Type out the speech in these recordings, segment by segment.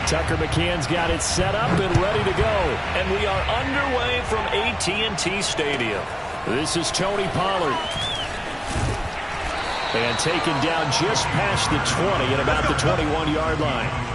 Tucker McCann's got it set up and ready to go. And we are underway from AT&T Stadium. This is Tony Pollard. And taken down just past the 20 at about the 21-yard line.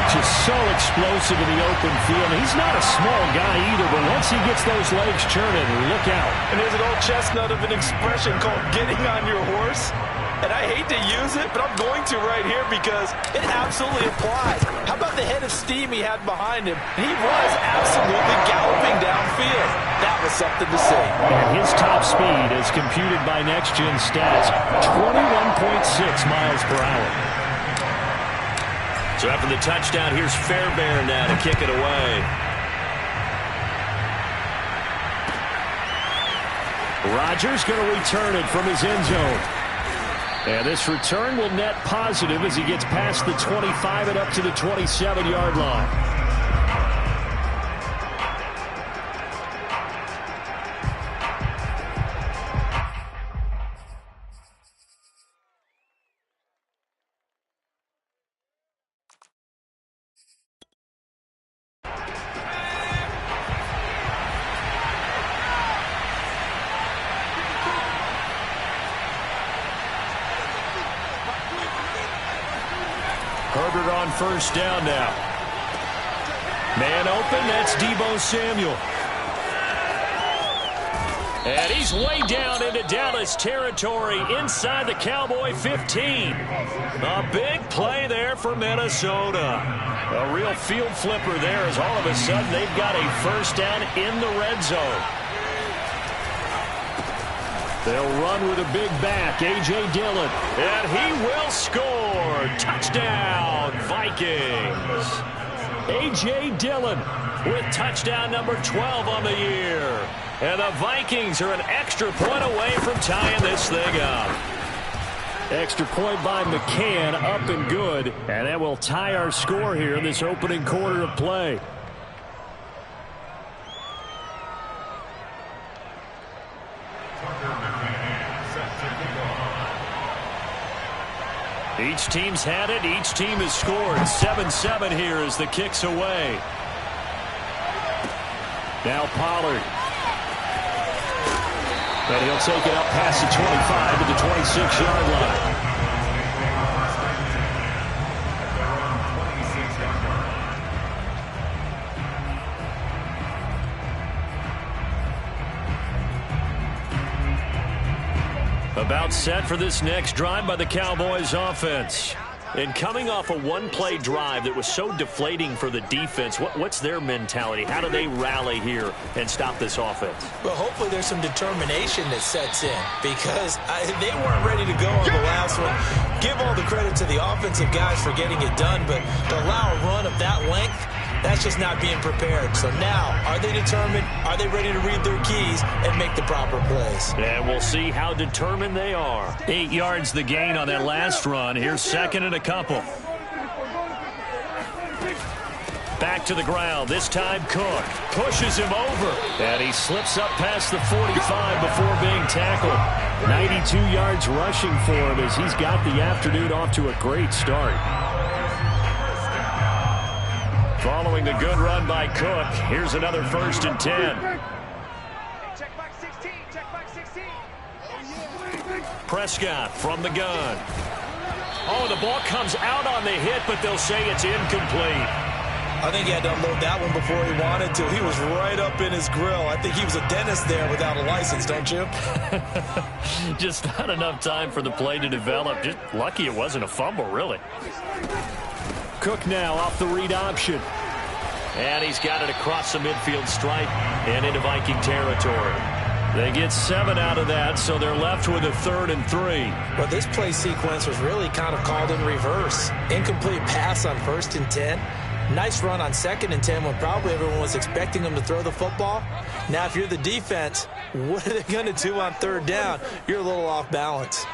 Just so explosive in the open field. He's not a small guy either, but once he gets those legs churning, look out. And there's an old chestnut of an expression called getting on your horse. And I hate to use it, but I'm going to right here because it absolutely applies. How about the head of steam he had behind him? He was absolutely galloping downfield. That was something to see. And his top speed, as computed by Next Gen Stats, 21.6 miles per hour. So after the touchdown, here's Fairbairn now to kick it away. Rodgers going to return it from his end zone. And this return will net positive as he gets past the 25 and up to the 27-yard line. Herbert on first down now. Man open, that's Deebo Samuel. And he's way down into Dallas territory inside the Cowboy 15. A big play there for Minnesota. A real field flipper there as all of a sudden they've got a first down in the red zone. They'll run with a big back, A.J. Dillon. And he will score. Touchdown, Vikings. A.J. Dillon with touchdown number 12 on the year. And the Vikings are an extra point away from tying this thing up. Extra point by McCann, up and good. And that will tie our score here in this opening quarter of play. Each team's had it. Each team has scored. 7-7 here as the kick's away. Now Pollard. And he'll take it up past the 25 to the 26-yard line. About set for this next drive by the Cowboys offense. And coming off a one-play drive that was so deflating for the defense, what's their mentality? How do they rally here and stop this offense? Well, hopefully there's some determination that sets in because they weren't ready to go on the last one. Give all the credit to the offensive guys for getting it done, but to allow a run of that length, that's just not being prepared. So now, are they determined? Are they ready to read their keys and make the proper plays? And we'll see how determined they are. 8 yards the gain on that last run. Here's second and a couple. Back to the ground. This time Cook pushes him over. And he slips up past the 45 before being tackled. 92 yards rushing for him as he's got the afternoon off to a great start. Following the good run by Cook, here's another 1st and 10. Check back 16, check back 16. Prescott from the gun. Oh, the ball comes out on the hit, but they'll say it's incomplete. I think he had to unload that one before he wanted to. He was right up in his grill. I think he was a dentist there without a license, don't you? Just not enough time for the play to develop. Just lucky it wasn't a fumble, really. Cook now off the read option. And he's got it across the midfield stripe and into Viking territory. They get 7 out of that, so they're left with a 3rd and 3. Well, this play sequence was really kind of called in reverse. Incomplete pass on 1st and 10. Nice run on 2nd and 10 when probably everyone was expecting them to throw the football. Now, if you're the defense, what are they going to do on 3rd down? You're a little off balance.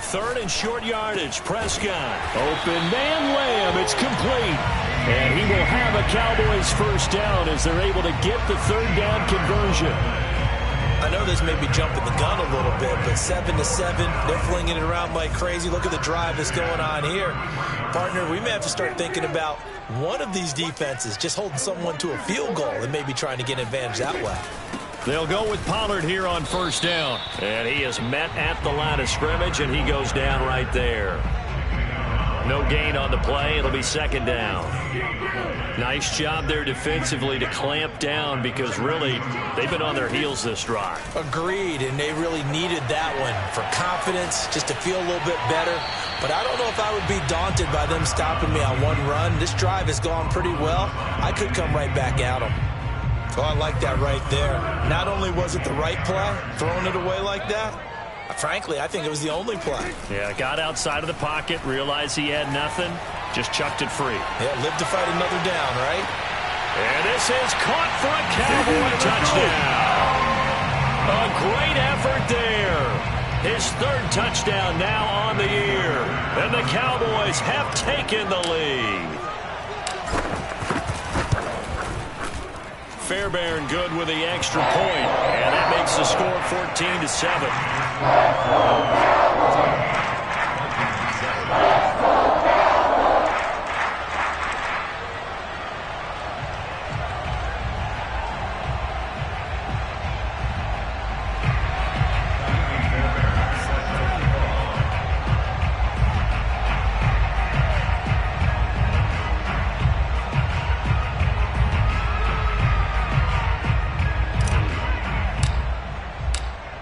3rd and short yardage. Prescott. Open man Lamb. It's complete. And he will have a Cowboys 1st down as they're able to get the 3rd down conversion. I know this may be jumping the gun a little bit, but 7-7, they're flinging it around like crazy. Look at the drive that's going on here. Partner, we may have to start thinking about one of these defenses just holding someone to a field goal and maybe trying to get an advantage that way. They'll go with Pollard here on 1st down. And he is met at the line of scrimmage, and he goes down right there. No gain on the play. It'll be 2nd down. Nice job there defensively to clamp down because really they've been on their heels this drive. Agreed, and they really needed that one for confidence, just to feel a little bit better. But I don't know if I would be daunted by them stopping me on one run. This drive has gone pretty well. I could come right back at them. Oh, I like that right there. Not only was it the right play, throwing it away like that, frankly, I think it was the only play. Yeah, got outside of the pocket, realized he had nothing, just chucked it free. Yeah, live to fight another down, right? And this is caught for a Cowboy touchdown. A great effort there. His 3rd touchdown now on the year. And the Cowboys have taken the lead. Fairbairn good with the extra point, and that makes the score 14-7.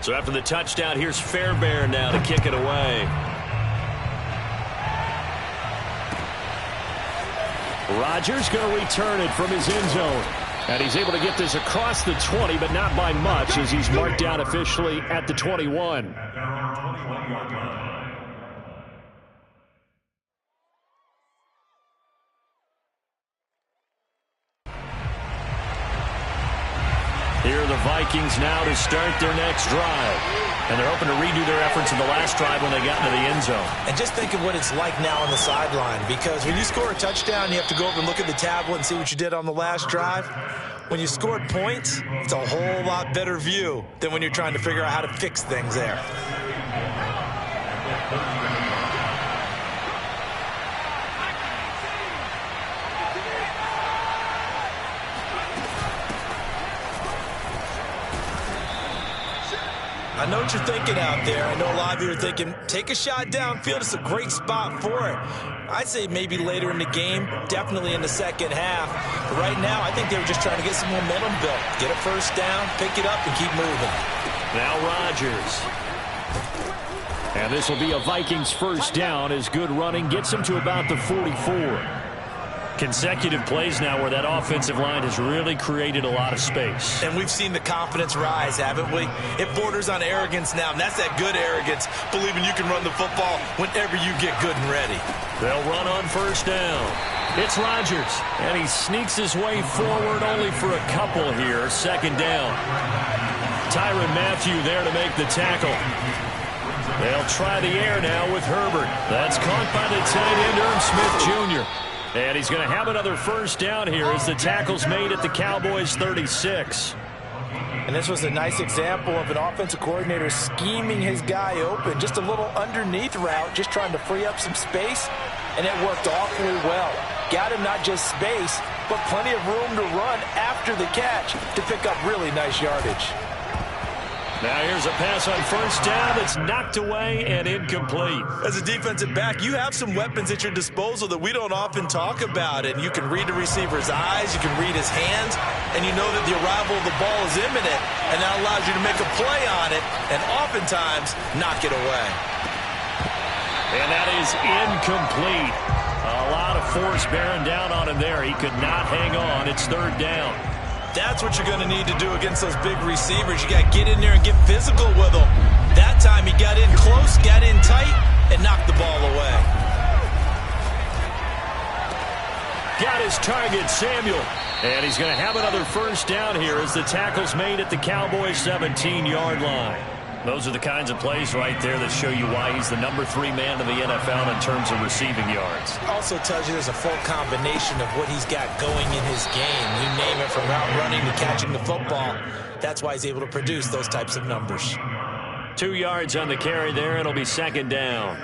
So after the touchdown, here's Fairbairn now to kick it away. Rodgers going to return it from his end zone. And he's able to get this across the 20, but not by much as he's marked down officially at the 21. Here are the Vikings now to start their next drive. And they're hoping to redo their efforts in the last drive when they got into the end zone. And just think of what it's like now on the sideline, because when you score a touchdown, you have to go over and look at the tablet and see what you did on the last drive. When you scored points, it's a whole lot better view than when you're trying to figure out how to fix things there. I know what you're thinking out there. I know a lot of you are thinking, take a shot downfield. It's a great spot for it. I'd say maybe later in the game, definitely in the second half. But right now, I think they were just trying to get some momentum built. Get a 1st down, pick it up, and keep moving. Now Rodgers. And this will be a Vikings 1st down as good running gets them to about the 44. Consecutive plays now where that offensive line has really created a lot of space. And we've seen the confidence rise, haven't we? It borders on arrogance now, and that's that good arrogance, believing you can run the football whenever you get good and ready. They'll run on 1st down. It's Rodgers, and he sneaks his way forward only for a couple here. 2nd down. Tyrann Mathieu there to make the tackle. They'll try the air now with Herbert. That's caught by the tight end, Smith Jr. And he's going to have another 1st down here as the tackle's made at the Cowboys 36. And this was a nice example of an offensive coordinator scheming his guy open. Just a little underneath route, just trying to free up some space. And it worked awfully well. Got him not just space, but plenty of room to run after the catch to pick up really nice yardage. Now here's a pass on first down that's knocked away and incomplete. As a defensive back, you have some weapons at your disposal that we don't often talk about. And you can read the receiver's eyes, you can read his hands, and you know that the arrival of the ball is imminent, and that allows you to make a play on it and oftentimes knock it away. And that is incomplete. A lot of force bearing down on him there. He could not hang on. It's third down. That's what you're going to need to do against those big receivers. You got to get in there and get physical with them. That time he got in close, got in tight, and knocked the ball away. Got his target, Samuel. And he's going to have another first down here as the tackle's made at the Cowboys' 17-yard line. Those are the kinds of plays right there that show you why he's the number 3 man in the NFL in terms of receiving yards. Also tells you there's a full combination of what he's got going in his game. You name it, from route running to catching the football. That's why he's able to produce those types of numbers. 2 yards on the carry there. It'll be second down.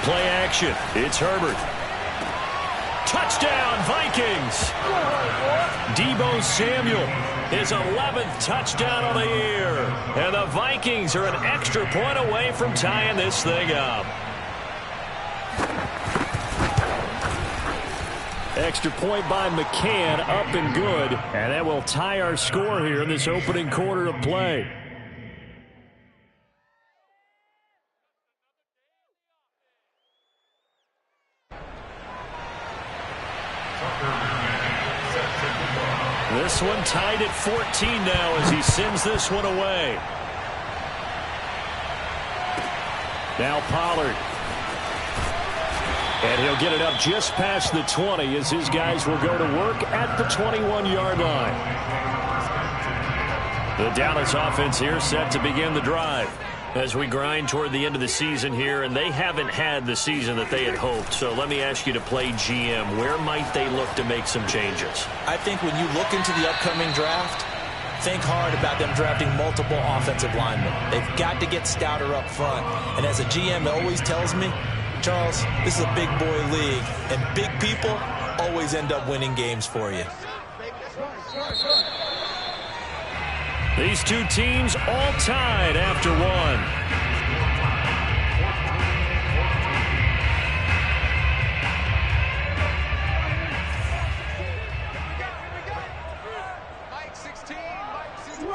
Play action. It's Herbert. Touchdown, Vikings. Deebo Samuel, his 11th touchdown of the year. And the Vikings are an extra point away from tying this thing up. Extra point by McCann, up and good. And that will tie our score here in this opening quarter of play. This one tied at 14 now as he sends this one away. Now Pollard. And he'll get it up just past the 20 as his guys will go to work at the 21-yard line. The Dallas offense here set to begin the drive as we grind toward the end of the season here, and they haven't had the season that they had hoped. So let me ask you to play GM. Where might they look to make some changes? I think when you look into the upcoming draft, think hard about them drafting multiple offensive linemen. They've got to get stouter up front. And as a GM, it always tells me, Charles, this is a big boy league, and big people always end up winning games for you. These two teams all tied after one. Mike 16, Mike 16.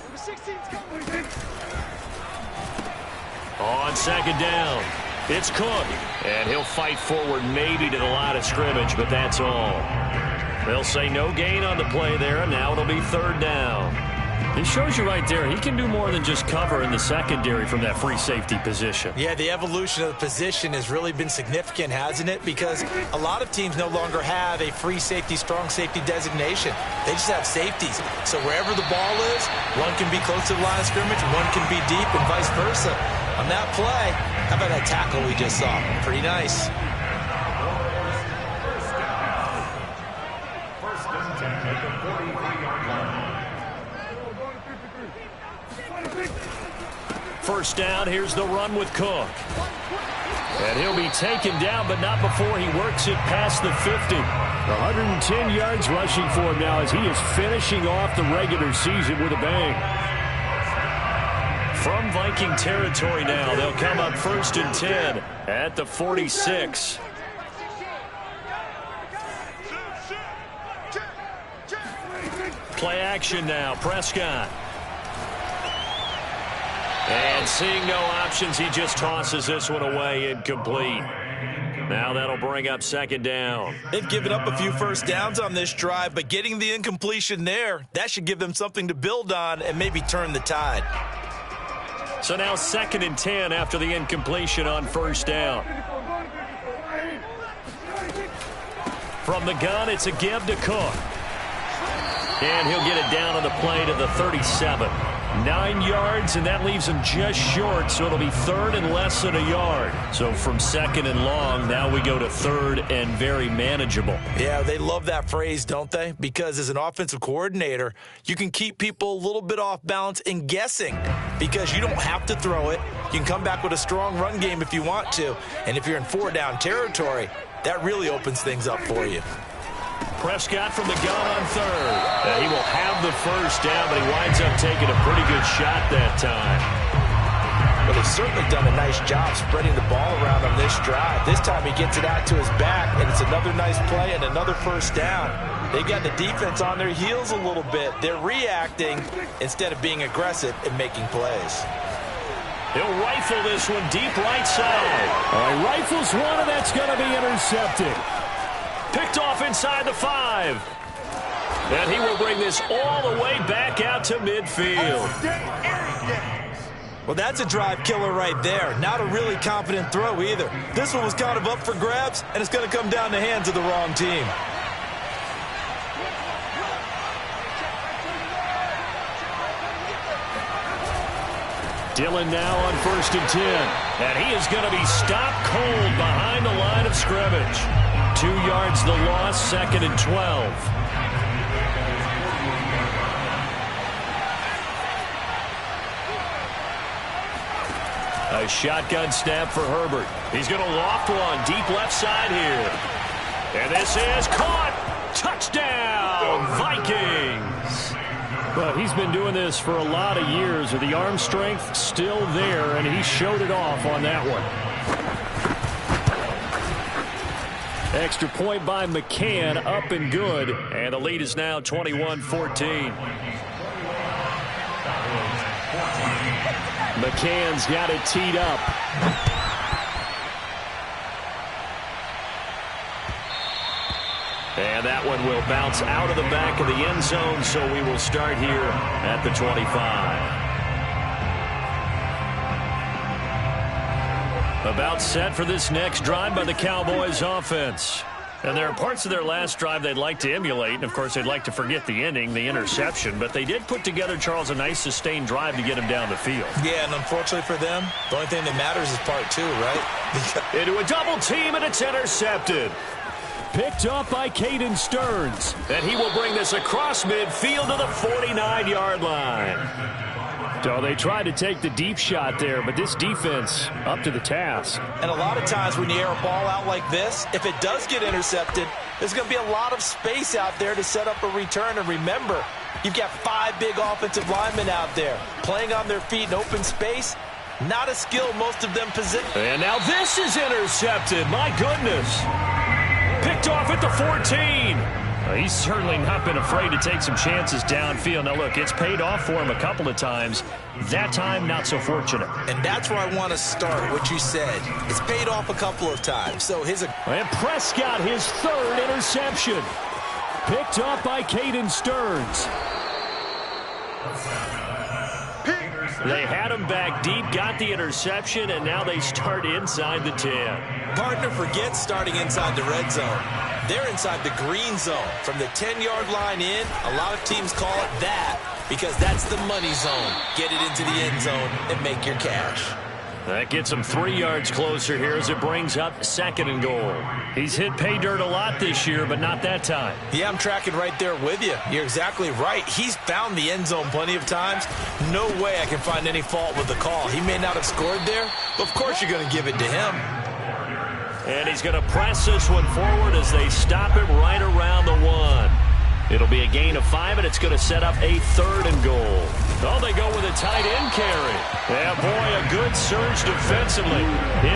Number 16's coming. On second down, it's Cook. And he'll fight forward maybe to the line of scrimmage, but that's all. They'll say no gain on the play there, and now it'll be third down. It shows you right there, he can do more than just cover in the secondary from that free safety position. Yeah, the evolution of the position has really been significant, hasn't it? Because a lot of teams no longer have a free safety, strong safety designation. They just have safeties. So wherever the ball is, one can be close to the line of scrimmage, one can be deep, and vice versa. On that play, how about that tackle we just saw? Pretty nice. First down, here's the run with Cook. And he'll be taken down, but not before he works it past the 50. 110 yards rushing for him now as he is finishing off the regular season with a bang. From Viking territory now, they'll come up 1st and 10 at the 46. Play action now, Prescott. And seeing no options, he just tosses this one away, incomplete. Now that'll bring up second down. They've given up a few first downs on this drive, but getting the incompletion there, that should give them something to build on and maybe turn the tide. So now 2nd and 10 after the incompletion on first down. From the gun, it's a give to Cook. And he'll get it down on the play to the 37. 9 yards, and that leaves him just short, so it'll be third and less than a yard. So from second and long, now we go to third and very manageable. Yeah, they love that phrase, don't they? Because as an offensive coordinator, you can keep people a little bit off balance and guessing because you don't have to throw it. You can come back with a strong run game if you want to. And if you're in 4-down territory, that really opens things up for you. Prescott from the gun on third. He will have the first down, but he winds up taking a pretty good shot that time. Well, they've certainly done a nice job spreading the ball around on this drive. This time he gets it out to his back, and it's another nice play and another first down. They've got the defense on their heels a little bit. They're reacting instead of being aggressive and making plays. He'll rifle this one deep right side. He rifles one, and that's going to be intercepted. Picked off inside the 5. And he will bring this all the way back out to midfield. Well, that's a drive killer right there. Not a really confident throw either. This one was kind of up for grabs, and it's going to come down the hands of the wrong team. Dillon now on 1st and 10. And he is going to be stopped cold behind the line of scrimmage. 2 yards the loss, 2nd and 12. A shotgun snap for Herbert. He's going to loft one deep left side here. And this is caught. Touchdown, Vikings. Well, he's been doing this for a lot of years with the arm strength still there, and he showed it off on that one. Extra point by McCann, up and good, and the lead is now 21-14. McCann's got it teed up. And that one will bounce out of the back of the end zone, so we will start here at the 25. About set for this next drive by the Cowboys offense. And there are parts of their last drive they'd like to emulate. And, of course, they'd like to forget the ending, the interception. But they did put together, Charles, a nice sustained drive to get him down the field. Yeah, and unfortunately for them, the only thing that matters is part 2, right? Into a double team, and it's intercepted. Picked up by Caden Stearns. And he will bring this across midfield to the 49-yard line. So they tried to take the deep shot there, but this defense up to the task. And a lot of times when you air a ball out like this, if it does get intercepted, there's going to be a lot of space out there to set up a return. And remember, you've got 5 big offensive linemen out there playing on their feet in open space. Not a skill most of them possess. And now this is intercepted. My goodness. Picked off at the 14. He's certainly not been afraid to take some chances downfield. Now, look, it's paid off for him a couple of times. That time, not so fortunate. And that's where I want to start, what you said. It's paid off a couple of times. So And Prescott, his 3rd interception. Picked up by Caden Stearns. They had him back deep, got the interception, and now they start inside the 10. Partner forgets starting inside the red zone. They're inside the green zone. From the 10-yard line in, a lot of teams call it that because that's the money zone. Get it into the end zone and make your cash. That gets him 3 yards closer here as it brings up 2nd and goal. He's hit pay dirt a lot this year, but not that time. Yeah, I'm tracking right there with you. You're exactly right. He's found the end zone plenty of times. No way I can find any fault with the call. He may not have scored there, but of course you're going to give it to him. And he's going to press this one forward as they stop him right around the 1. It'll be a gain of 5, and it's going to set up a 3rd and goal. Oh, they go with a tight end carry. Yeah, boy, a good surge defensively.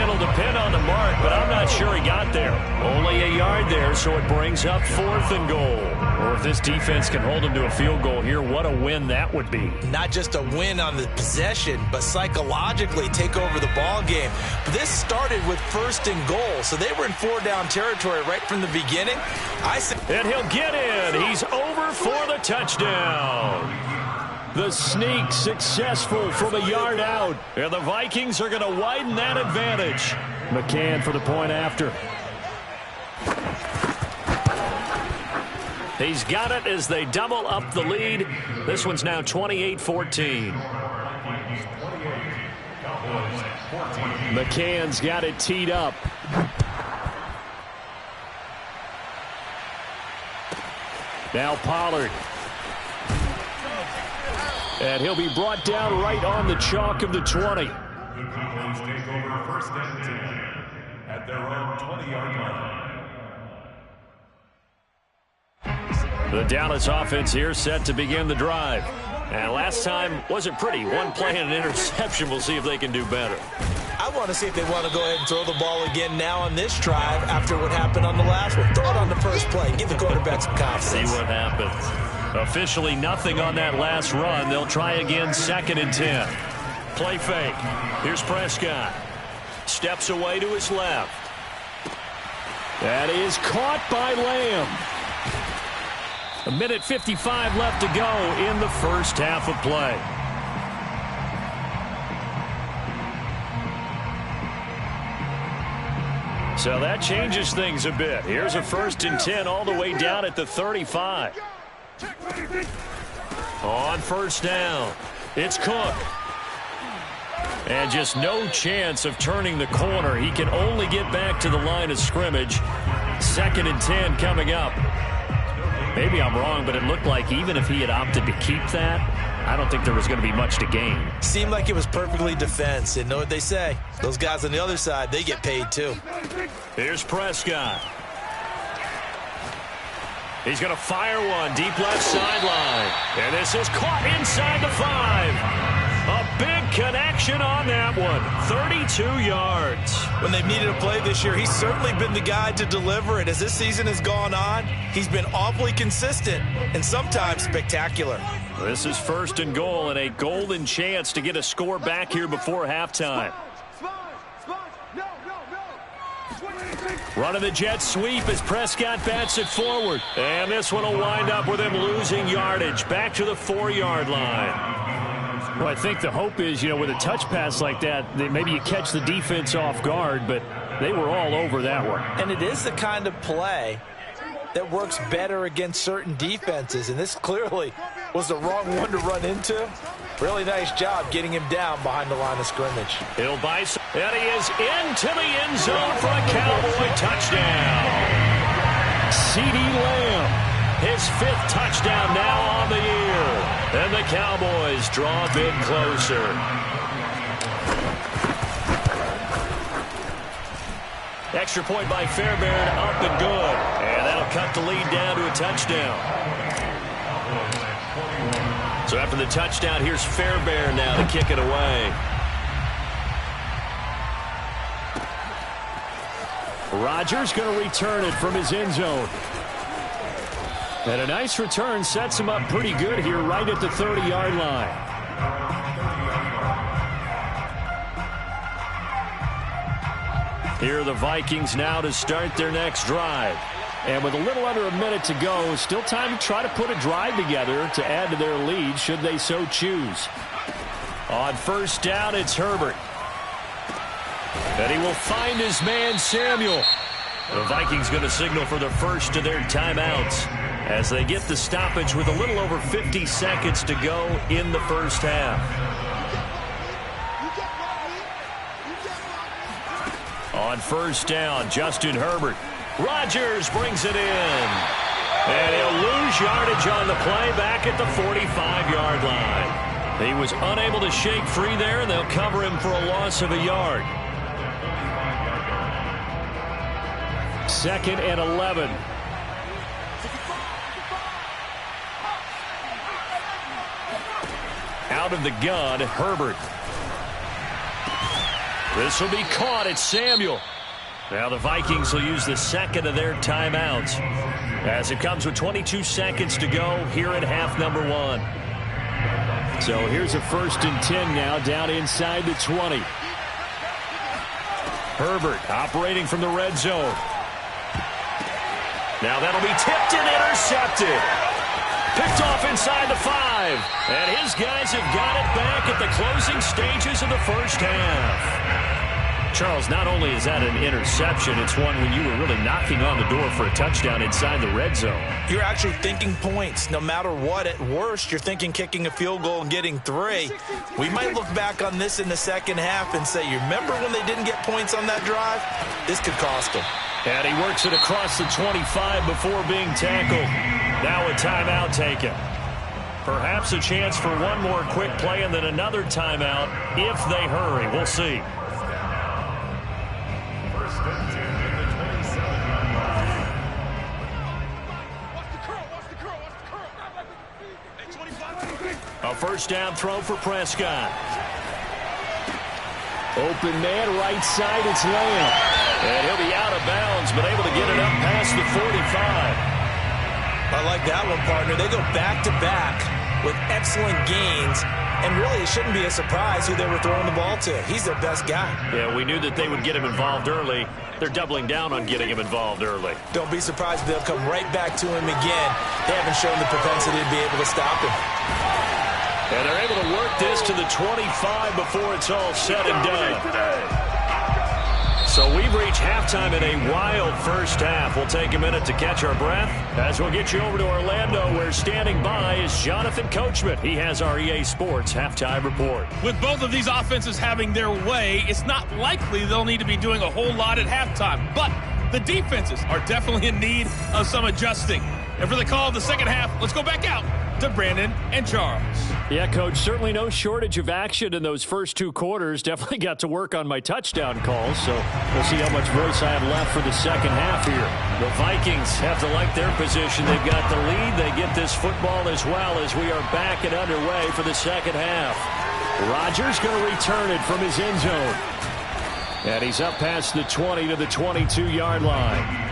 It'll depend on the mark, but I'm not sure he got there. Only a yard there, so it brings up 4th and goal. Or if this defense can hold him to a field goal here, what a win that would be. Not just a win on the possession, but psychologically take over the ball game. But this started with 1st and goal, so they were in 4-down territory right from the beginning. And he'll get in. He's over for the touchdown. The sneak successful from a yard out. And the Vikings are going to widen that advantage. McCann for the point after. He's got it as they double up the lead. This one's now 28-14. McCann's got it teed up. Now Pollard. And he'll be brought down right on the chalk of the 20. The Cowboys take over first and 10 at their own 20-yard line. The Dallas offense here set to begin the drive. And last time wasn't pretty. One play and an interception. We'll see if they can do better. I want to see if they want to go ahead and throw the ball again now on this drive after what happened on the last one. Throw it on the first play. Give the quarterback some confidence. See what happens. Officially nothing on that last run. They'll try again 2nd and 10. Play fake. Here's Prescott. Steps away to his left. That is caught by Lamb. 1:55 left to go in the first half of play. So that changes things a bit. Here's a 1st and 10 all the way down at the 35. On first down, it's Cook. And just no chance of turning the corner. He can only get back to the line of scrimmage. 2nd and 10 coming up. Maybe I'm wrong, but it looked like even if he had opted to keep that, I don't think there was going to be much to gain. Seemed like it was perfectly defense. And know what they say? Those guys on the other side, they get paid too. Here's Prescott. He's going to fire one deep left sideline. And this is caught inside the 5. A big connection on that one. 32 yards. When they've needed a play this year, he's certainly been the guy to deliver it. As this season has gone on, he's been awfully consistent and sometimes spectacular. This is 1st and goal and a golden chance to get a score back here before halftime. Running the jet sweep as Prescott bats it forward. And this one will wind up with him losing yardage back to the 4-yard line. Well, I think the hope is, with a touch pass like that maybe you catch the defense off guard, but they were all over that one. And it is the kind of play that works better against certain defenses, and this clearly was the wrong one to run into. Really nice job getting him down behind the line of scrimmage. He'll buy some, and he is into the end zone for a Cowboy touchdown. CeeDee Lamb. His 5th touchdown now on the year. And the Cowboys draw a bit closer. Extra point by Fairbairn, up and good. And that'll cut the lead down to a touchdown. So after the touchdown, here's Fairbairn now to kick it away. Rodgers going to return it from his end zone. And a nice return sets him up pretty good here right at the 30-yard line. Here are the Vikings now to start their next drive. And with a little under a minute to go, still time to try to put a drive together to add to their lead should they so choose. On first down, it's Herbert. And he will find his man, Samuel. The Vikings going to signal for the first of their timeouts as they get the stoppage with a little over 50 seconds to go in the first half. On first down, Justin Herbert. Rodgers brings it in. And he'll lose yardage on the play back at the 45-yard line. He was unable to shake free there, and they'll cover him for a loss of a yard. 2nd and 11. Out of the gun, Herbert. This will be caught at Samuel. Now the Vikings will use the 2nd of their timeouts as it comes with 22 seconds to go here in half number 1. So here's a 1st and 10 now down inside the 20. Herbert operating from the red zone. Now that'll be tipped and intercepted. Picked off inside the 5. And his guys have got it back at the closing stages of the first half. Charles, not only is that an interception, it's one when you were really knocking on the door for a touchdown inside the red zone. You're actually thinking points. No matter what, at worst, you're thinking kicking a field goal and getting 3. We might look back on this in the second half and say, you remember when they didn't get points on that drive? This could cost them. And he works it across the 25 before being tackled. Now a timeout taken. Perhaps a chance for one more quick play and then another timeout if they hurry. We'll see. A first down throw for Prescott. Open man, right side, it's Lamb. And he'll be out of bounds, but able to get it up past the 45. I like that one, partner. They go back-to-back with excellent gains, and really it shouldn't be a surprise who they were throwing the ball to. He's their best guy. Yeah, we knew that they would get him involved early. They're doubling down on getting him involved early. Don't be surprised if they'll come right back to him again. They haven't shown the propensity to be able to stop him. And they're able to work this to the 25 before it's all said and done. So we've reached halftime in a wild first half. We'll take a minute to catch our breath as we'll get you over to Orlando, where standing by is Jonathan Coachman. He has our EA Sports halftime report. With both of these offenses having their way, it's not likely they'll need to be doing a whole lot at halftime. But the defenses are definitely in need of some adjusting. And for the call of the second half, let's go back out to Brandon and Charles. Yeah, Coach, certainly no shortage of action in those first 2 quarters. Definitely got to work on my touchdown calls, so we'll see how much voice I have left for the second half here. The Vikings have to like their position. They've got the lead. They get this football as well as we are back and underway for the second half. Rodgers going to return it from his end zone. And he's up past the 20 to the 22-yard line.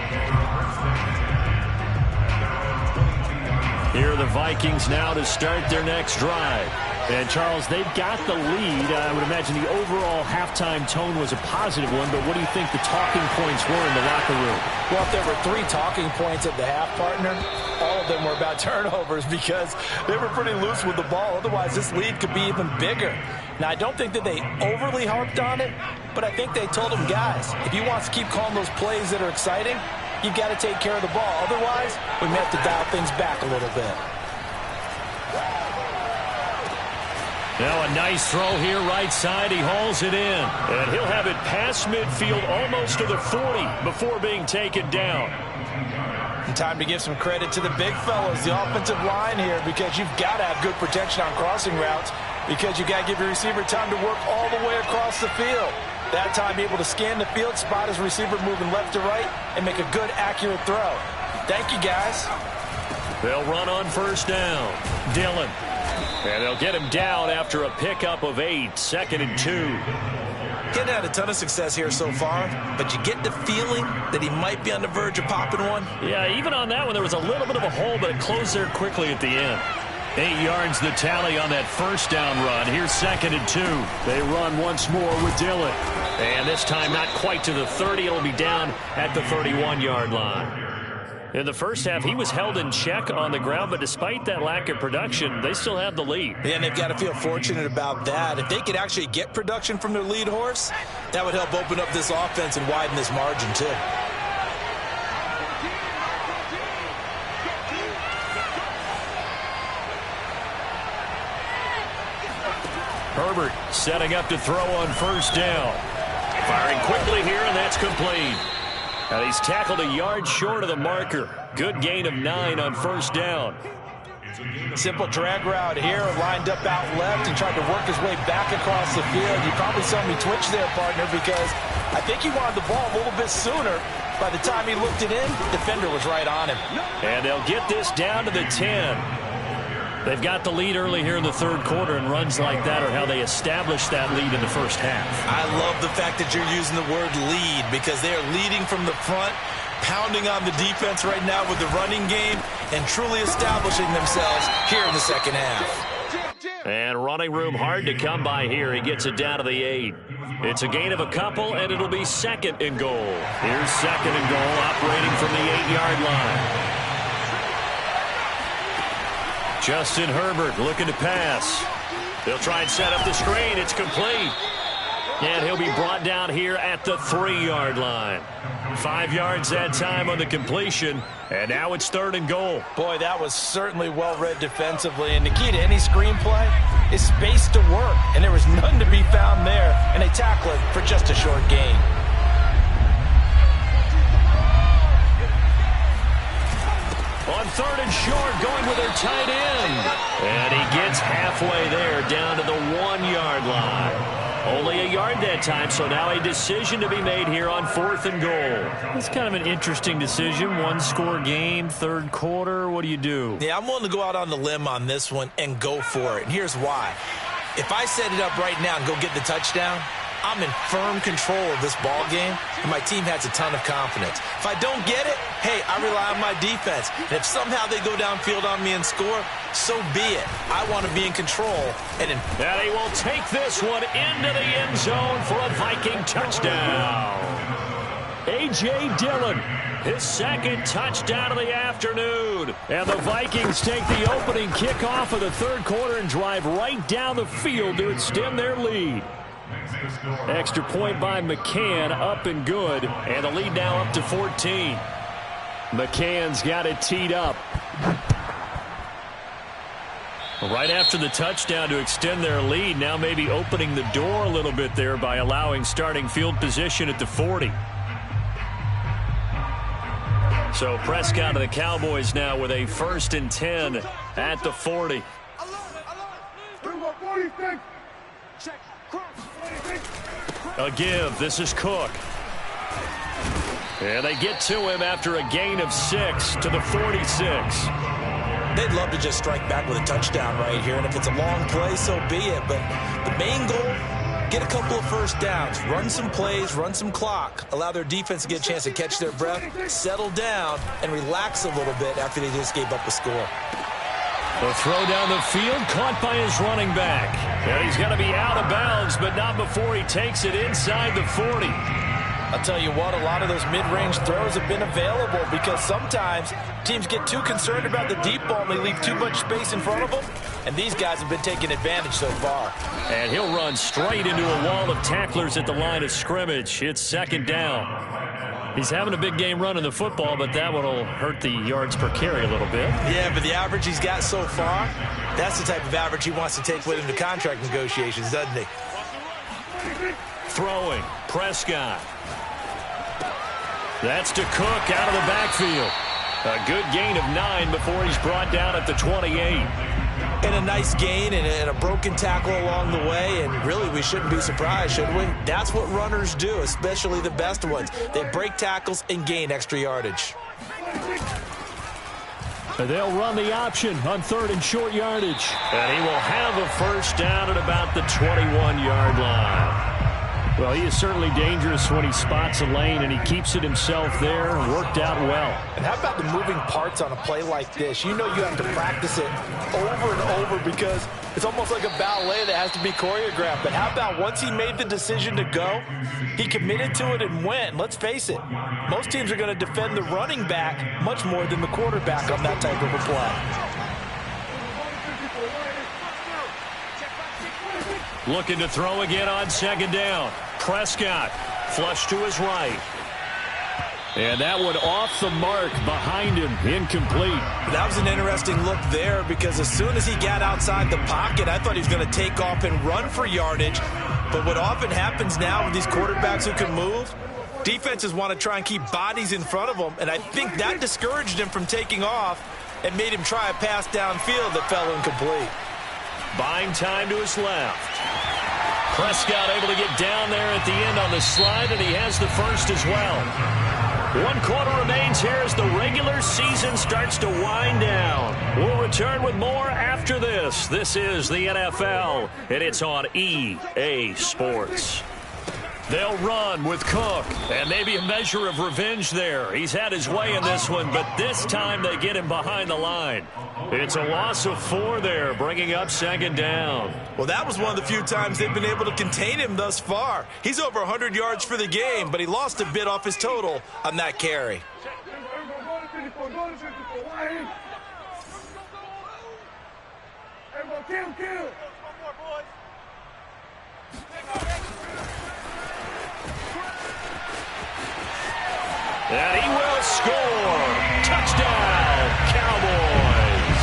Here are the Vikings now to start their next drive. And, Charles, they've got the lead. I would imagine the overall halftime tone was a positive one, but what do you think the talking points were in the locker room? Well, if there were 3 talking points at the half, partner, all of them were about turnovers because they were pretty loose with the ball. Otherwise, this lead could be even bigger. Now, I don't think that they overly harped on it, but I think they told them, guys, if you want to keep calling those plays that are exciting, you've got to take care of the ball. Otherwise, we may have to dial things back a little bit. Now a nice throw here, right side. He hauls it in. And he'll have it past midfield almost to the 40 before being taken down. And time to give some credit to the big fellas, the offensive line here, because you've got to have good protection on crossing routes because you've got to give your receiver time to work all the way across the field. That time, be able to scan the field, spot his receiver moving left to right, and make a good, accurate throw. Thank you, guys. They'll run on first down. Dillon. And they'll get him down after a pickup of 8, 2nd and 2. Getting had a ton of success here so far, but you get the feeling that he might be on the verge of popping one. Yeah, even on that one, there was a little bit of a hole, but it closed there quickly at the end. 8 yards the tally on that first down run. Here's 2nd and 2. They run once more with Dillon. And this time not quite to the 30. It'll be down at the 31-yard line. In the first half, he was held in check on the ground, but despite that lack of production, they still have the lead. Yeah, and they've got to feel fortunate about that. If they could actually get production from their lead horse, that would help open up this offense and widen this margin, too. Herbert setting up to throw on first down. Firing quickly here, and that's complete. And he's tackled a yard short of the marker. Good gain of 9 on first down. Simple drag route here, lined up out left and tried to work his way back across the field. You probably saw me twitch there, partner, because I think he wanted the ball a little bit sooner. By the time he looked it in, defender was right on him. And they'll get this down to the 10. They've got the lead early here in the third quarter, and runs like that are how they establish that lead in the first half. I love the fact that you're using the word lead because they are leading from the front, pounding on the defense right now with the running game, and truly establishing themselves here in the second half. And running room hard to come by here. He gets it down to the 8. It's a gain of a couple, and it'll be 2nd and goal. Here's 2nd and goal, operating from the 8-yard line. Justin Herbert looking to pass. They'll try and set up the screen. It's complete. And he'll be brought down here at the 3-yard line. 5 yards that time on the completion, and now it's 3rd and goal. Boy, that was certainly well-read defensively, and the key to any screenplay is space to work, and there was none to be found there, and they tackle it for just a short gain. On 3rd and short, going with their tight end. And he gets halfway there, down to the 1-yard line. Only a yard that time, so now a decision to be made here on 4th and goal. It's kind of an interesting decision. 1-score game, 3rd quarter. What do you do? Yeah, I'm willing to go out on the limb on this one and go for it. And here's why. If I set it up right now and go get the touchdown, I'm in firm control of this ball game, and my team has a ton of confidence. If I don't get it, hey, I rely on my defense. And if somehow they go downfield on me and score, so be it. I want to be in control. And he will take this one into the end zone for a Viking touchdown. A.J. Dillon, his 2nd touchdown of the afternoon. And the Vikings take the opening kickoff of the 3rd quarter and drive right down the field to extend their lead. Extra point by McCann, up and good, and the lead now up to 14. McCann's got it teed up. Right after the touchdown to extend their lead, now maybe opening the door a little bit there by allowing starting field position at the 40. So Prescott of the Cowboys now with a 1st and 10 at the 40. A give. This is Cook. And they get to him after a gain of 6 to the 46. they'd love to just strike back with a touchdown right here. And if it's a long play, so be it. But the main goal, get a couple of first downs, run some plays, run some clock, allow their defense to get a chance to catch their breath, settle down, and relax a little bit after they just gave up a score. The throw down the field, caught by his running back. And he's got to be out of bounds, but not before he takes it inside the 40. I'll tell you what, a lot of those mid-range throws have been available because sometimes teams get too concerned about the deep ball and they leave too much space in front of them. And these guys have been taking advantage so far. And he'll run straight into a wall of tacklers at the line of scrimmage. It's second down. He's having a big game running the football, but that one will hurt the yards per carry a little bit. Yeah, but the average he's got so far, that's the type of average he wants to take with him to contract negotiations, doesn't he? Throwing, Prescott. That's to Cook out of the backfield. A good gain of 9 before he's brought down at the 28. And a nice gain and a broken tackle along the way, and really we shouldn't be surprised, should we? That's what runners do, especially the best ones. They break tackles and gain extra yardage. They'll run the option on third and short yardage. And he will have a first down at about the 21-yard line. Well, he is certainly dangerous when he spots a lane, and he keeps it himself there. Worked out well. And how about the moving parts on a play like this? You know you have to practice it over and over because it's almost like a ballet that has to be choreographed. But how about once he made the decision to go, he committed to it and went. And let's face it, most teams are going to defend the running back much more than the quarterback on that type of a play. Looking to throw again on second down. Prescott, flush to his right. And that one off the mark behind him, incomplete. That was an interesting look there because as soon as he got outside the pocket, I thought he was going to take off and run for yardage. But what often happens now with these quarterbacks who can move, defenses want to try and keep bodies in front of them, and I think that discouraged him from taking off and made him try a pass downfield that fell incomplete. Buying time to his left. Prescott able to get down there at the end on the slide, and he has the first as well. 1 quarter remains here as the regular season starts to wind down. We'll return with more after this. This is the NFL, and it's on EA Sports. They'll run with Cook, and maybe a measure of revenge there. He's had his way in this one, but this time they get him behind the line. It's a loss of 4 there, bringing up second down. Well, that was one of the few times they've been able to contain him thus far. He's over 100 yards for the game, but he lost a bit off his total on that carry. And he will score. Touchdown, Cowboys.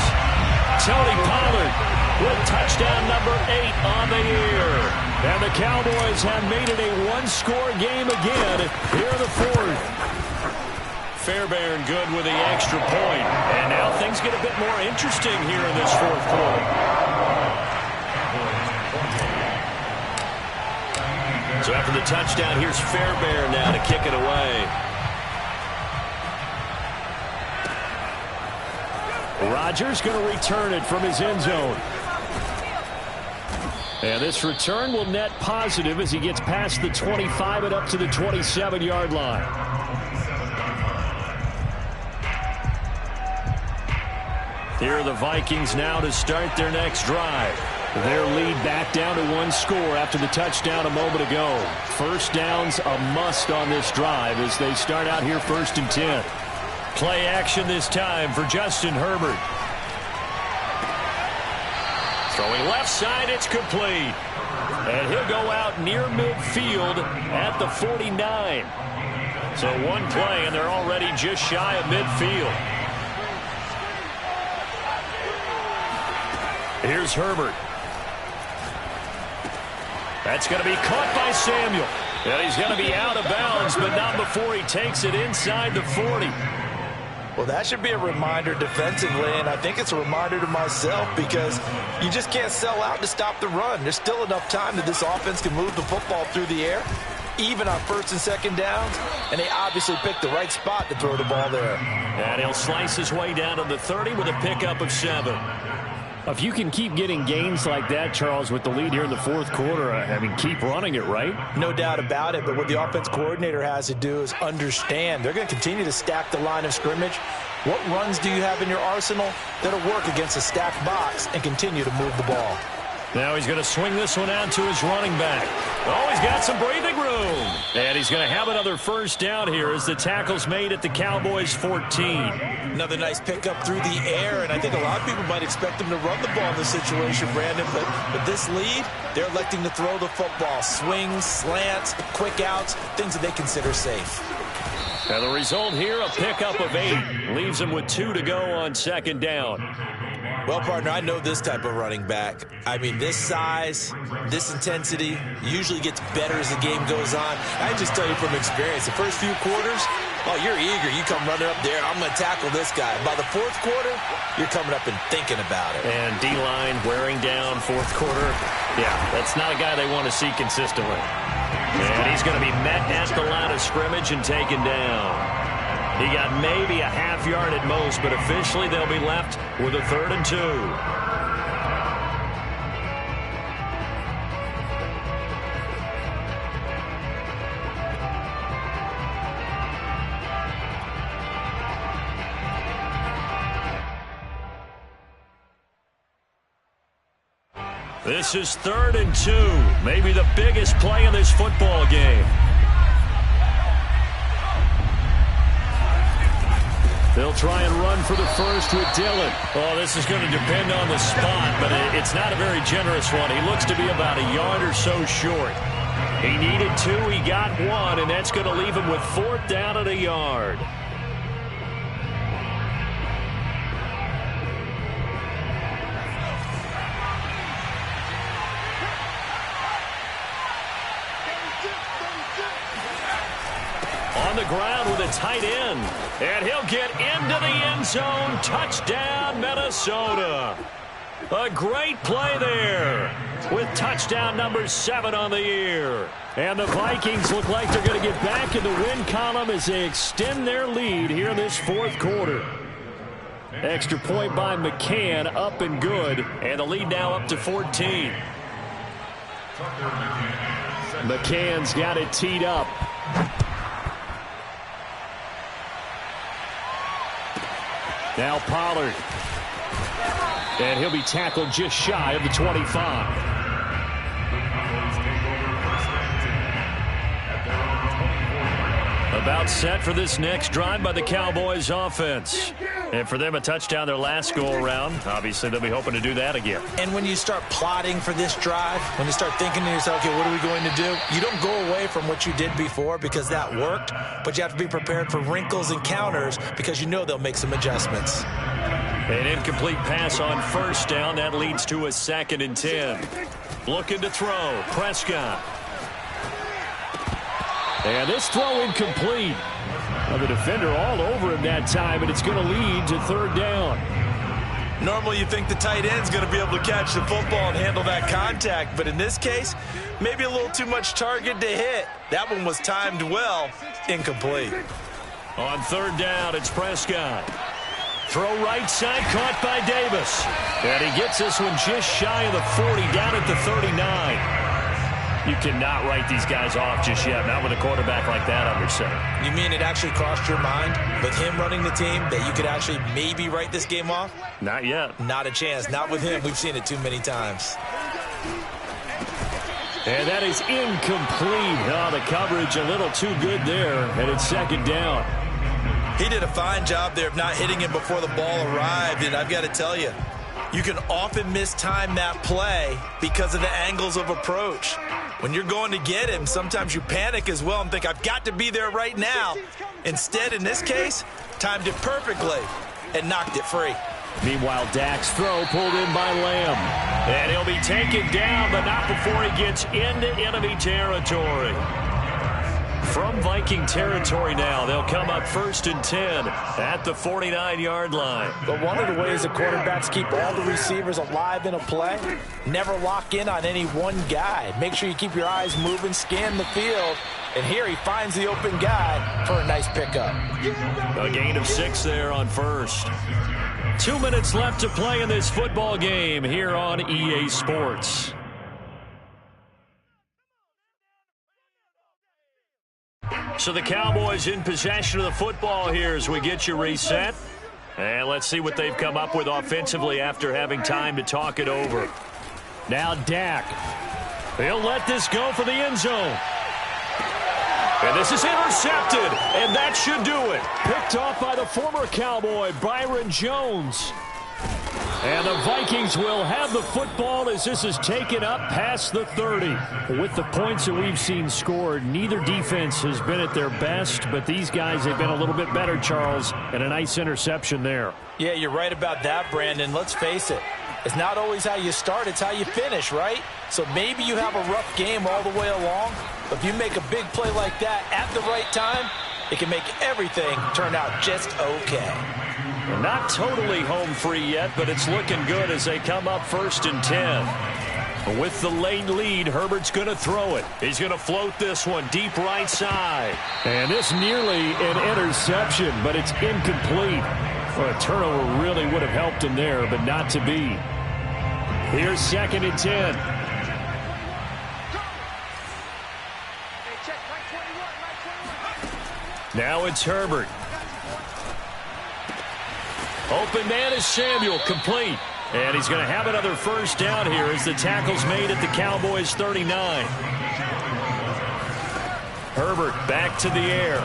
Tony Pollard with touchdown number 8 on the year. And the Cowboys have made it a one-score game again here in the fourth. Fairbairn good with the extra point. And now things get a bit more interesting here in this fourth quarter. So after the touchdown, here's Fairbairn now to kick it away. Rodgers going to return it from his end zone. And this return will net positive as he gets past the 25 and up to the 27-yard line. Here are the Vikings now to start their next drive. Their lead back down to 1 score after the touchdown a moment ago. First down's a must on this drive as they start out here 1st and 10. Play action this time for Justin Herbert. Throwing left side, it's complete. And he'll go out near midfield at the 49. So one play, and they're already just shy of midfield. Here's Herbert. That's going to be caught by Samuel. And he's going to be out of bounds, but not before he takes it inside the 40. Well, that should be a reminder defensively, and I think it's a reminder to myself because you just can't sell out to stop the run. There's still enough time that this offense can move the football through the air, even on 1st and 2nd downs, and they obviously picked the right spot to throw the ball there. And he'll slice his way down to the 30 with a pickup of 7. If you can keep getting gains like that, Charles, with the lead here in the fourth quarter, I mean, keep running it, right? No doubt about it, but what the offense coordinator has to do is understand. They're going to continue to stack the line of scrimmage. What runs do you have in your arsenal that'll work against a stacked box and continue to move the ball? Now he's going to swing this one out to his running back. Oh, he's got some breathing room. And he's going to have another first down here as the tackle's made at the Cowboys' 14. Another nice pickup through the air, and I think a lot of people might expect him to run the ball in this situation, Brandon, but with this lead, they're electing to throw the football. Swings, slants, quick outs, things that they consider safe. And the result here, a pickup of 8. Leaves him with 2 to go on 2nd down. Well, partner, I know this type of running back. I mean, this size, this intensity usually gets better as the game goes on. I just tell you from experience, the first few quarters, oh, you're eager. You come running up there, I'm going to tackle this guy. By the 4th quarter, you're coming up and thinking about it. And D-line wearing down 4th quarter. Yeah, that's not a guy they want to see consistently. And he's going to be met at the line of scrimmage and taken down. He got maybe a half yard at most, but officially they'll be left with a 3rd and 2. This is 3rd and 2, maybe the biggest play in this football game. They'll try and run for the first with Dillon. Oh, this is going to depend on the spot, but it's not a very generous one. He looks to be about a yard or so short. He needed 2, he got 1, and that's going to leave him with 4th down and a yard. On the ground with a tight end. And he'll get into the end zone. Touchdown, Minnesota. A great play there with touchdown number 7 on the year. And the Vikings look like they're going to get back in the win column as they extend their lead here in this 4th quarter. Extra point by McCann, up and good. And the lead now up to 14. McCann's got it teed up. Now Pollard. And he'll be tackled just shy of the 25. About set for this next drive by the Cowboys offense. And for them, a touchdown their last go-around. Obviously, they'll be hoping to do that again. And when you start plotting for this drive, when you start thinking to yourself, okay, what are we going to do? You don't go away from what you did before because that worked, but you have to be prepared for wrinkles and counters because you know they'll make some adjustments. An incomplete pass on first down. That leads to a 2nd and 10. Looking to throw. Prescott. And this throw incomplete. Well, the defender all over him that time, and it's going to lead to 3rd down. Normally you think the tight end's going to be able to catch the football and handle that contact, but in this case, maybe a little too much target to hit. That one was timed well. Incomplete. On 3rd down, it's Prescott. Throw right side, caught by Davis. And he gets this one just shy of the 40, down at the 39. You cannot write these guys off just yet, not with a quarterback like that under center. You mean it actually crossed your mind with him running the team that you could actually maybe write this game off? Not yet. Not a chance. Not with him. We've seen it too many times. And that is incomplete. Oh, the coverage a little too good there, and it's 2nd down. He did a fine job there of not hitting him before the ball arrived, and I've got to tell you, you can often mistime that play because of the angles of approach. When you're going to get him, sometimes you panic as well and think, I've got to be there right now. Instead, in this case, timed it perfectly and knocked it free. Meanwhile, Dak's throw pulled in by Lamb. And he'll be taken down, but not before he gets into enemy territory. From Viking territory now, they'll come up 1st and 10 at the 49-yard line. But one of the ways that quarterbacks keep all the receivers alive in a play, never lock in on any one guy. Make sure you keep your eyes moving, scan the field, and here he finds the open guy for a nice pickup. A gain of 6 there on 1st. 2 minutes left to play in this football game here on EA Sports. So the Cowboys in possession of the football here as we get you reset. And let's see what they've come up with offensively after having time to talk it over. Now Dak. He'll let this go for the end zone. And this is intercepted, and that should do it. Picked off by the former Cowboy, Byron Jones. And the Vikings will have the football as this is taken up past the 30. With the points that we've seen scored, neither defense has been at their best, but these guys have been a little bit better, Charles, and a nice interception there. Yeah, you're right about that, Brandon. Let's face it. It's not always how you start, it's how you finish, right? So maybe you have a rough game all the way along, but if you make a big play like that at the right time, it can make everything turn out just okay. Not totally home free yet, but it's looking good as they come up 1st and 10. With the late lead, Herbert's going to throw it. He's going to float this one deep right side. And this nearly an interception, but it's incomplete. Well, a turnover really would have helped him there, but not to be. Here's 2nd and 10. Now it's Herbert. Open man is Samuel, complete. And he's going to have another 1st down here as the tackle's made at the Cowboys' 39. Herbert back to the air.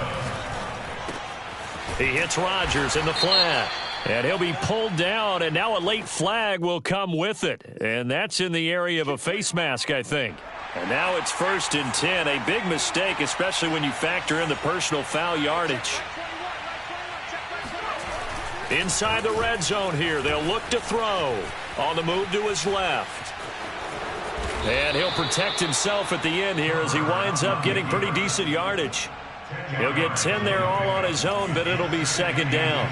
He hits Rodgers in the flat. And he'll be pulled down, and now a late flag will come with it. And that's in the area of a face mask, I think. And now it's 1st and 10. A big mistake, especially when you factor in the personal foul yardage. Inside the red zone here, they'll look to throw. On the move to his left. And he'll protect himself at the end here as he winds up getting pretty decent yardage. He'll get 10 there all on his own, but it'll be 2nd down.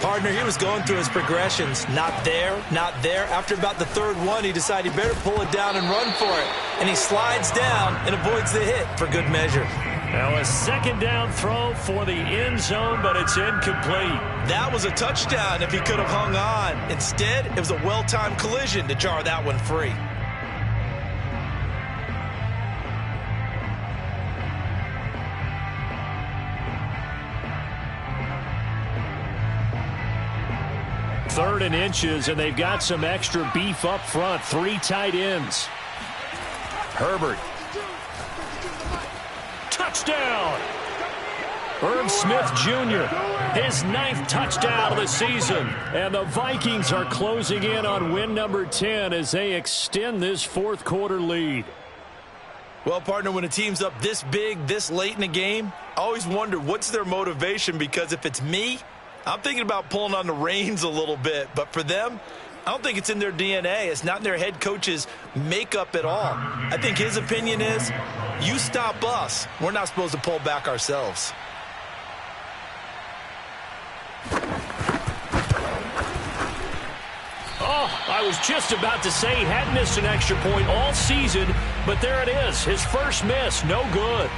Partner, he was going through his progressions. Not there, not there. After about the 3rd one, he decided he better pull it down and run for it. And he slides down and avoids the hit for good measure. Now a 2nd down throw for the end zone, but it's incomplete. That was a touchdown if he could have hung on. Instead, it was a well-timed collision to jar that one free. Third and inches, and they've got some extra beef up front. 3 tight ends. Herbert. Touchdown! Irv Smith Jr., his 9th touchdown of the season. And the Vikings are closing in on win number 10 as they extend this fourth quarter lead. Well, partner, when a team's up this big, this late in the game, I always wonder what's their motivation, because if it's me, I'm thinking about pulling on the reins a little bit. But for them, I don't think it's in their DNA. It's not in their head coach's makeup at all. I think his opinion is, you stop us, we're not supposed to pull back ourselves. Oh, I was just about to say he hadn't missed an extra point all season, but there it is. His first miss, no good.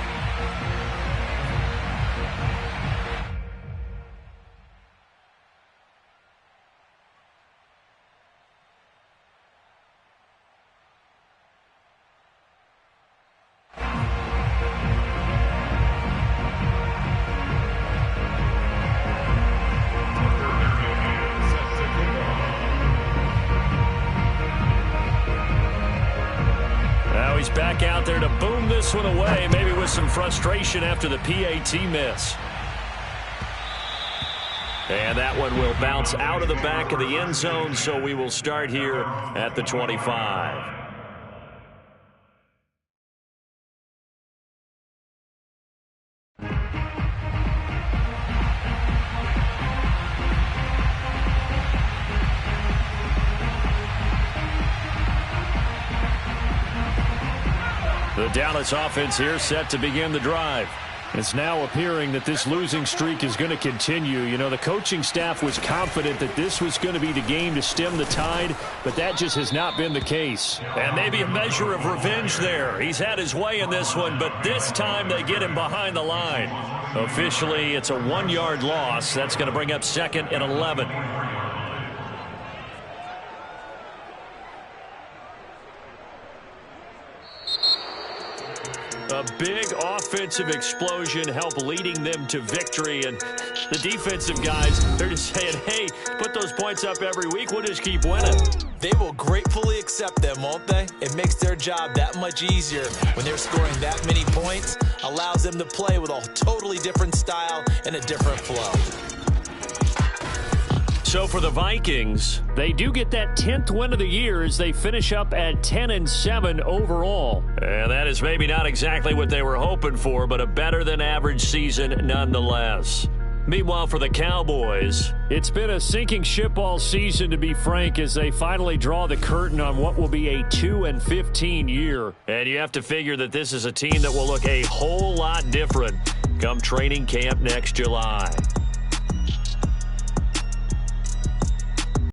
He's back out there to boom this one away, maybe with some frustration after the PAT miss. And that one will bounce out of the back of the end zone, so we will start here at the 25. The Dallas offense here set to begin the drive. It's now appearing that this losing streak is going to continue. You know, the coaching staff was confident that this was going to be the game to stem the tide, but that just has not been the case. And maybe a measure of revenge there. He's had his way in this one, but this time they get him behind the line. Officially, it's a 1-yard loss. That's going to bring up 2nd and 11. A big offensive explosion helped leading them to victory. And the defensive guys, they're just saying, hey, put those points up every week. We'll just keep winning. They will gratefully accept them, won't they? It makes their job that much easier when they're scoring that many points. Allows them to play with a totally different style and a different flow. So for the Vikings, they do get that 10th win of the year as they finish up at 10-7 overall. And that is maybe not exactly what they were hoping for, but a better than average season nonetheless. Meanwhile, for the Cowboys, it's been a sinking ship all season, to be frank, as they finally draw the curtain on what will be a 2-15 year. And you have to figure that this is a team that will look a whole lot different come training camp next July.